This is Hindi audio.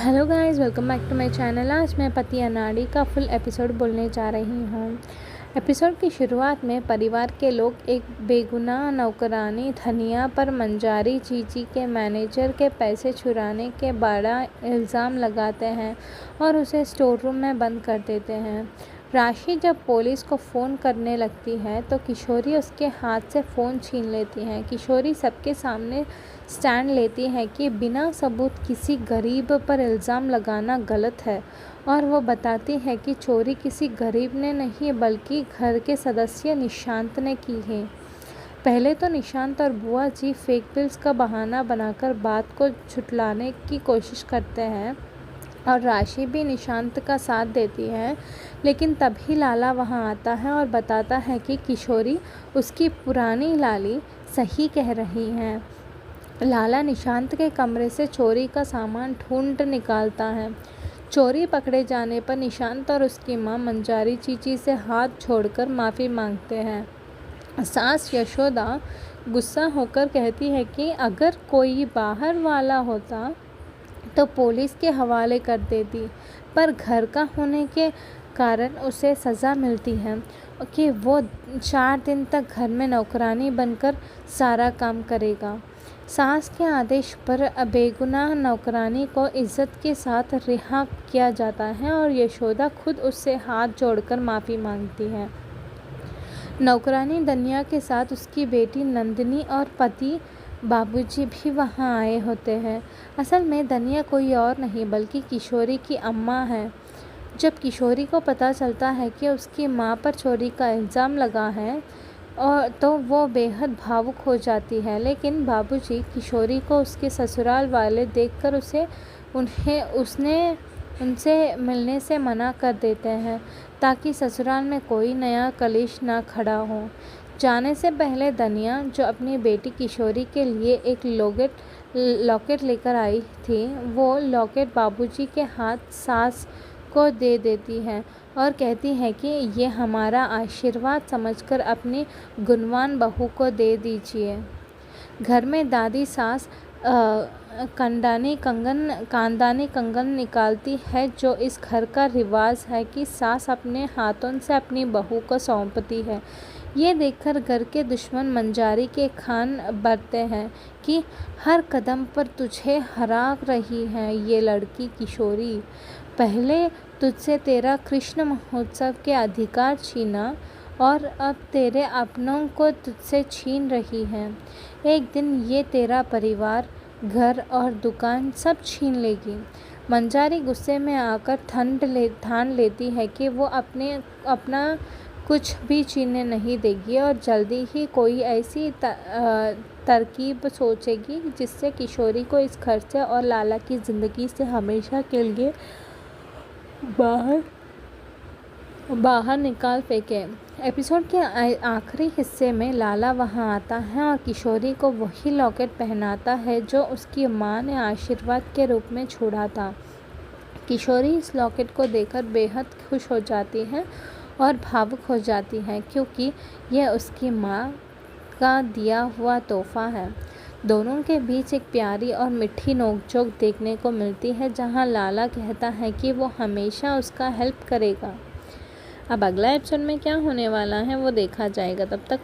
Hello guys, welcome back to my channel. आज मैं पति अनाड़ी का फुल एपिसोड बोलने जा रही हूँ। एपिसोड की शुरुआत में परिवार के लोग एक बेगुनाह नौकरानी धनिया पर मंजारी चीची के मैनेजर के पैसे चुराने के बड़ा इल्ज़ाम लगाते हैं और उसे स्टोर रूम में बंद कर देते हैं। राशि जब पुलिस को फ़ोन करने लगती है तो किशोरी उसके हाथ से फ़ोन छीन लेती है। किशोरी सबके सामने स्टैंड लेती है कि बिना सबूत किसी गरीब पर इल्ज़ाम लगाना गलत है और वो बताती है कि चोरी किसी गरीब ने नहीं बल्कि घर के सदस्य निशांत ने की है। पहले तो निशांत और बुआ जी फेक बिल्स का बहाना बनाकर बात को छुटलाने की कोशिश करते हैं और राशि भी निशांत का साथ देती है, लेकिन तभी लाला वहां आता है और बताता है कि किशोरी उसकी पुरानी लाली सही कह रही है। लाला निशांत के कमरे से चोरी का सामान ढूंढ निकालता है। चोरी पकड़े जाने पर निशांत और उसकी मां मंजारी चीची से हाथ जोड़कर माफ़ी मांगते हैं। सास यशोदा गुस्सा होकर कहती है कि अगर कोई बाहर वाला होता तो पुलिस के हवाले कर देती, पर घर का होने के कारण उसे सज़ा मिलती है कि वो 4 दिन तक घर में नौकरानी बनकर सारा काम करेगा। सास के आदेश पर बेगुनाह नौकरानी को इज्जत के साथ रिहा किया जाता है और यशोदा खुद उससे हाथ जोड़कर माफ़ी मांगती है। नौकरानी दनिया के साथ उसकी बेटी नंदिनी और पति बाबूजी भी वहां आए होते हैं। असल में दनिया कोई और नहीं बल्कि किशोरी की अम्मा है। जब किशोरी को पता चलता है कि उसकी मां पर चोरी का इल्ज़ाम लगा है और तो वो बेहद भावुक हो जाती है, लेकिन बाबूजी किशोरी को उसके ससुराल वाले देखकर उनसे मिलने से मना कर देते हैं ताकि ससुराल में कोई नया कलेश ना खड़ा हो। जाने से पहले दनिया, जो अपनी बेटी किशोरी के लिए एक लॉकेट लेकर आई थी, वो लॉकेट बाबूजी के हाथ सास को दे देती है और कहती है कि ये हमारा आशीर्वाद समझकर अपनी गुणवान बहू को दे दीजिए। घर में दादी सास कांदानी कंगन निकालती है, जो इस घर का रिवाज है कि सास अपने हाथों से अपनी बहू को सौंपती है। ये देखकर घर के दुश्मन मंजारी के खान बरते हैं कि हर कदम पर तुझे हरा रही है ये लड़की किशोरी। पहले तुझसे तेरा कृष्ण महोत्सव के अधिकार छीना और अब तेरे अपनों को तुझसे छीन रही है। एक दिन ये तेरा परिवार, घर और दुकान सब छीन लेगी। मंजारी गुस्से में आकर ठान लेती है कि वो अपना कुछ भी छीनने नहीं देगी और जल्दी ही कोई ऐसी तरकीब सोचेगी जिससे किशोरी को इस घर से और लाला की ज़िंदगी से हमेशा के लिए बाहर निकाल फेंके। एपिसोड के आखिरी हिस्से में लाला वहां आता है और किशोरी को वही लॉकेट पहनाता है जो उसकी मां ने आशीर्वाद के रूप में छोड़ा था। किशोरी इस लॉकेट को देखकर बेहद खुश हो जाती है और भावुक हो जाती है क्योंकि यह उसकी मां का दिया हुआ तोहफा है। दोनों के बीच एक प्यारी और मीठी नोकझोंक देखने को मिलती है, जहां लाला कहता है कि वो हमेशा उसका हेल्प करेगा। अब अगला एपिसोड में क्या होने वाला है वो देखा जाएगा। तब तक